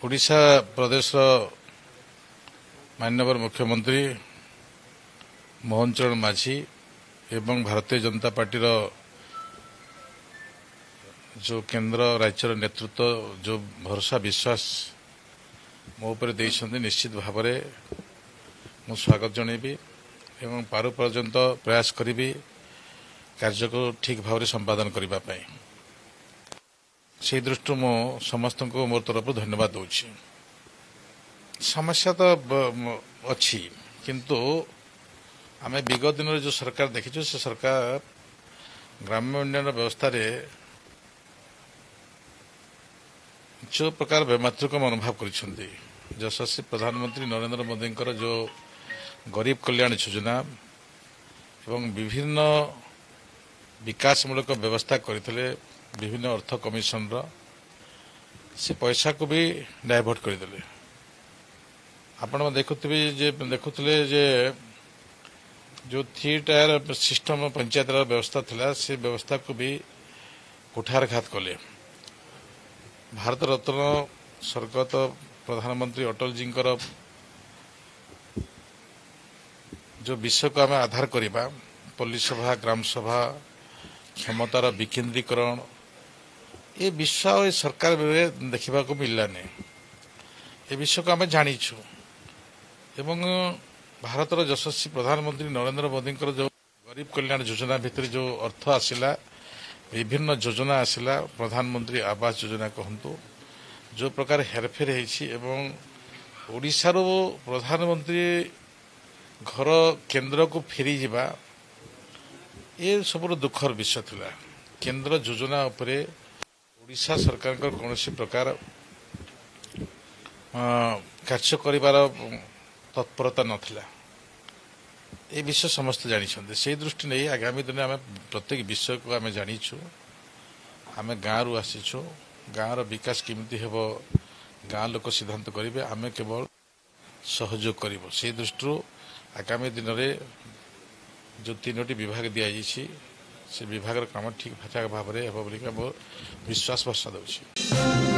ओडिशा प्रदेश माननीय मुख्यमंत्री मोहन चरण माझी एवं भारतीय जनता पार्टी जो केंद्र राज्यर नेतृत्व जो भरोसा विश्वास मो उपर निश्चित भाव मु स्वागत जनइबी एवं पारु पर्यंत प्रयास करी कार्य को ठीक भाव संपादन करने से दृष्टि मु समस्त को मोर तरफ धन्यवाद दूची। समस्या तो अच्छी किंतु आम विगत दिन जो सरकार देखीचु से सरकार ग्राम्य उन्नयन व्यवस्था रे जो प्रकार बेमातृक मनोभाव करिसेंती यशस्वी प्रधानमंत्री नरेंद्र मोदी जो गरीब कल्याण योजना एवं विभिन्न विकासमूलक व्यवस्था करते विभिन्न अर्थ कमिशन से पैसा को भी डायवर्ट करदे। आपण देखुले जे जो 3 टायर सिस्टम पंचायत व्यवस्था थिला से व्यवस्था को भी कुठारघात कले। भारत रत्न स्वर्गत प्रधानमंत्री अटल जी जो विषय को आम आधार करवा पल्ली सभा ग्राम सभा क्षमतार विकेन्द्रीकरण ये विषय सरकार देखा मिललानी। ये विषय को आम जानीचु एवं भारतर यशस्वी प्रधानमंत्री नरेंद्र मोदी जो गरीब कल्याण योजना भितर जो अर्थ आसिला विभिन्न योजना आसिला प्रधानमंत्री आवास योजना कहतु जो प्रकार हेरफेर एवं ओडिशार प्रधानमंत्री घर केंद्र को फेरी जावा ये सब दुखर विषय थिला। केंद्र योजना उपरे ओडिशा सरकार कौन प्रकार कार्य करिवार तत्परता नथिला। ये विषय समस्त जानी से दृष्टि नहीं आगामी दिन आम प्रत्येक विषय को आम जानीचु। आम गाँव आसीचु गाँव विकास केमिति हेबो गाँ लोक सिद्धांत करेंगे आम केवल सहयोग कर से दृष्टि आगामी दिन में जो 3टी विभाग दि जाइए से विभाग काम ठीक ठाक भाव में हेब बोलिका मोर विश्वास भरसा दूसरी।